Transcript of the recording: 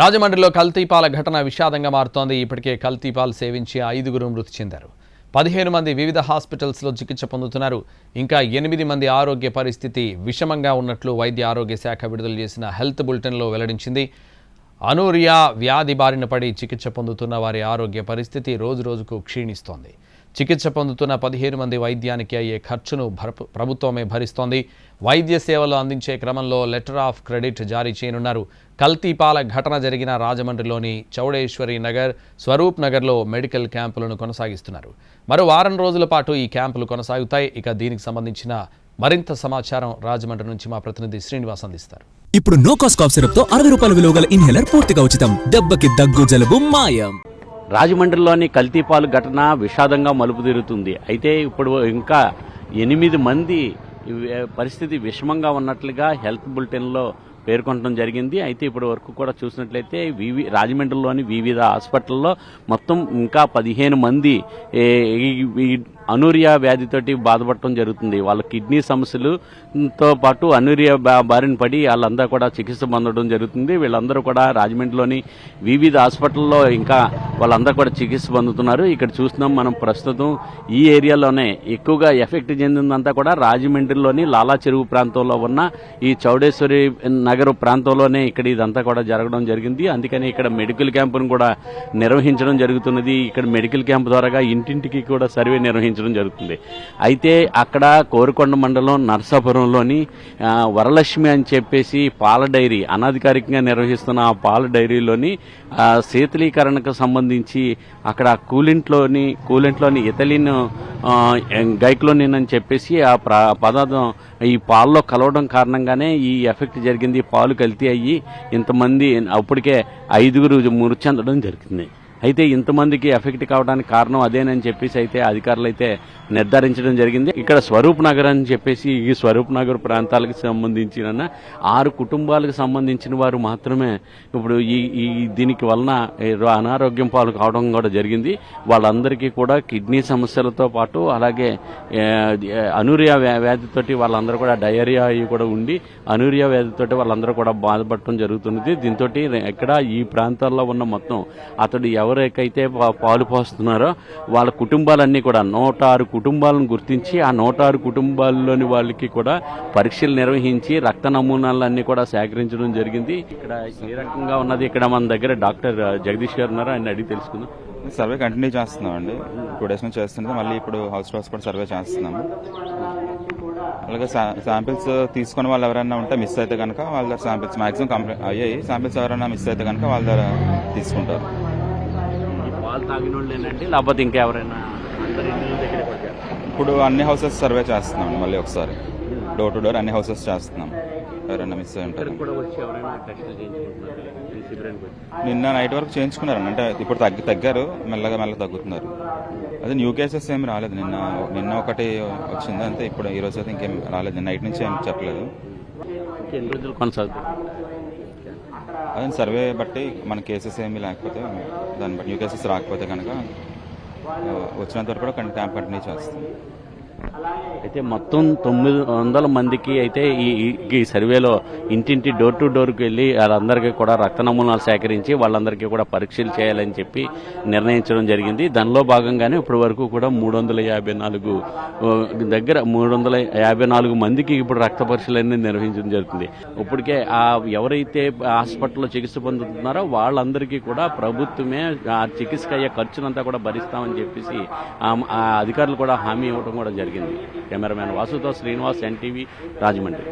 రాజమండ్రిలో కల్తీపాల ఘటన విషాదంగా మారుతోంది. ఇప్పటికే కల్తీపాలు సేవించి 5గురు మృతి చెందారు. 15 మంది వివిధ హాస్పిటల్స్లో చికిత్స పొందుతున్నారు. ఇంకా 8 మంది ఆరోగ్య పరిస్థితి విషమంగా ఉన్నట్లు వైద్య ఆరోగ్య శాఖ విడుదల చేసిన హెల్త్ బులెటిన్లో వెల్లడించింది. అనూరియా వ్యాధి బారిన పడి చికిత్స పొందుతున్న వారి ఆరోగ్య పరిస్థితి రోజురోజుకు క్షీణిస్తోంది. చికిత్స పొందుతున్న 15 మంది వైద్యానికి అయ్యే ఖర్చును ప్రభుత్వమే భరిస్తోంది. వైద్య సేవలు అందించే క్రమంలో లెటర్ ఆఫ్ క్రెడిట్ జారీ చేయనున్నారు. కల్తీపాల ఘటన జరిగిన రాజమండ్రిలోని చౌడేశ్వరి నగర్, స్వరూప్ నగర్లో మెడికల్ క్యాంపులను కొనసాగిస్తున్నారు. మరో వారం రోజుల పాటు ఈ క్యాంపులు కొనసాగుతాయి. ఇక దీనికి సంబంధించిన మరింత సమాచారం రాజమండ్రి నుంచి మా ప్రతినిధి శ్రీనివాస్ అందిస్తారు. ఇప్పుడు నోకాస్ కాఫ్ సిరప్ తో 60 రూపాయల విలువ గల ఇన్హేలర్ పూర్తిగా ఉచితం. దెబ్బకి దగ్గు జలుబు మాయం. రాజమండ్రిలోని కల్తీపాలు ఘటన విషాదంగా మలుపు తిరుగుతుంది. అయితే ఇప్పుడు ఇంకా 8 మంది పరిస్థితి విషమంగా ఉన్నట్లుగా హెల్త్ బులెటిన్లో పేర్కొనడం జరిగింది. అయితే ఇప్పటి వరకు కూడా చూసినట్లయితే రాజమండ్రిలోని వివిధ హాస్పిటల్లో మొత్తం ఇంకా 15 మంది అనూరియా వ్యాధితోటి బాధపడటం జరుగుతుంది. వాళ్ళ కిడ్నీ సమస్యలతో పాటు అనూరియా బారిన పడి వాళ్ళందరూ కూడా చికిత్స పొందడం జరుగుతుంది. వీళ్ళందరూ కూడా రాజమండ్రిలోని వివిధ హాస్పిటల్లో ఇంకా వాళ్ళందరూ కూడా చికిత్స పొందుతున్నారు. ఇక్కడ చూస్తున్నాం మనం ప్రస్తుతం ఈ ఏరియాలోనే ఎక్కువగా ఎఫెక్ట్ చెందిందంతా కూడా రాజమండ్రిలోని లాలా చెరువు ప్రాంతంలో ఉన్న ఈ చౌడేశ్వరి నగర ప్రాంతంలోనే ఇక్కడ ఇదంతా కూడా జరగడం జరిగింది. అందుకని ఇక్కడ మెడికల్ క్యాంపును కూడా నిర్వహించడం జరుగుతున్నది. ఇక్కడ మెడికల్ క్యాంప్ ద్వారా ఇంటింటికి కూడా సర్వే నిర్వహించడం జరుగుతుంది. అయితే అక్కడ కోరుకొండ మండలం నరసాపురంలోని వరలక్ష్మి అని చెప్పేసి పాల డైరీ అనధికారికంగా నిర్వహిస్తున్న ఆ పాల డైరీలోని శీతలీకరణకు సంబంధించి అక్కడ కూలెంట్లోని ఇథిలిన్ గైక్లోనిన్ అని చెప్పేసి ఆ పదార్థం ఈ పాల్లో కలవడం కారణంగానే ఈ ఎఫెక్ట్ జరిగింది. పాలు కల్తీ అయ్యి ఇంతమంది అప్పటికే 5గురు మృతి చెందడం జరిగింది. అయితే ఇంతమందికి ఎఫెక్ట్ కావడానికి కారణం అదేనని చెప్పేసి అయితే అధికారులు అయితే నిర్ధారించడం జరిగింది. ఇక్కడ స్వరూప్ నగర్ అని చెప్పేసి ఈ స్వరూప్ నగర్ ప్రాంతాలకు సంబంధించిన 6 కుటుంబాలకు సంబంధించిన వారు మాత్రమే ఇప్పుడు ఈ దీనికి వలన అనారోగ్యం పాలు కావడం కూడా జరిగింది. వాళ్ళందరికీ కూడా కిడ్నీ సమస్యలతో పాటు అలాగే అనూరియా వ్యాధితోటి వాళ్ళందరూ కూడా డయేరియా అవి కూడా ఉండి అనూరియా వ్యాధితోటి వాళ్ళందరూ కూడా బాధపడటం జరుగుతున్నది. దీంతో ఇక్కడ ఈ ప్రాంతాల్లో ఉన్న మొత్తం అతడు ఎవరికైతే పాలు పోస్తున్నారో వాళ్ళ కుటుంబాలన్నీ కూడా 106 కుటుంబాలను గుర్తించి ఆ 106 కుటుంబాల్లోని వాళ్ళకి కూడా పరీక్షలు నిర్వహించి రక్త నమూనాలన్నీ కూడా సేకరించడం జరిగింది. ఇక్కడ ఏ రకంగా ఉన్నది ఇక్కడ మన దగ్గర డాక్టర్ జగదీష్ గారు ఉన్నారు. ఆయన అడిగి తెలుసుకుందాం. సర్వే కంటిన్యూ చేస్తున్నాం అండి. 2 డేస్ నుంచి చేస్తుంటే మళ్ళీ ఇప్పుడు హౌస్ టు హౌస్ కూడా సర్వే చేస్తున్నాము. అలాగే శాంపిల్స్ తీసుకుని వాళ్ళు ఎవరైనా ఉంటే మిస్ అయితే కనుక వాళ్ళ దగ్గర శాంపిల్స్ మాక్సిమం కంప్లీట్ అయ్యాయి. శాంపిల్స్ ఎవరైనా మిస్ అయితే కనుక వాళ్ళ దగ్గర తీసుకుంటారు. పాలు తాగిన వాళ్ళేనండి లేకపోతే ఇంకెవరైనా? ఇప్పుడు అన్ని హౌసెస్ సర్వే చేస్తున్నాం మళ్ళీ ఒకసారి డోర్ టు డోర్ అన్ని హౌసెస్ చేస్తున్నాం. ఎవరైనా మిస్ అయి ఉంటారు. నిన్న నైట్ వరకు చేయించుకున్నారండి. అంటే ఇప్పుడు తగ్గారు, మెల్లగా తగ్గుతున్నారు. అదే న్యూ కేసెస్ ఏమి రాలేదు. నిన్న ఒకటి వచ్చింది అంతే. ఇప్పుడు ఈ రోజు అయితే ఇంకేం రాలేదు. నైట్ నుంచి ఏం చెప్పలేదు. ఎన్ని రోజులు కొనసాగుతుంది? అదే సర్వే బట్టి మన కేసెస్ ఏమీ లేకపోతే దాన్ని బట్టి న్యూ కేసెస్ రాకపోతే కనుక వచ్చినంత వరకు కూడా క్యాంప్ కంటిన్యూ చేస్తాం. అయితే మొత్తం 900 మందికి అయితే ఈ సర్వేలో ఇంటింటి డోర్ టు డోర్కి వెళ్ళి వాళ్ళందరికీ కూడా రక్త నమూనాలు సేకరించి వాళ్ళందరికీ కూడా పరీక్షలు చేయాలని చెప్పి నిర్ణయించడం జరిగింది. దానిలో భాగంగానే ఇప్పటి వరకు కూడా 354 మందికి ఇప్పుడు రక్త పరీక్షలన్నీ నిర్వహించడం జరుగుతుంది. ఇప్పటికే ఎవరైతే హాస్పిటల్లో చికిత్స పొందుతున్నారో వాళ్ళందరికీ కూడా ప్రభుత్వమే ఆ చికిత్సకు అయ్యే ఖర్చునంతా కూడా భరిస్తామని చెప్పేసి అధికారులు కూడా హామీ ఇవ్వడం కూడా జరిగింది. కెమెరామ్యాన్ వాసుతో శ్రీనివాస్, ఎన్టీవీ, రాజమండ్రి.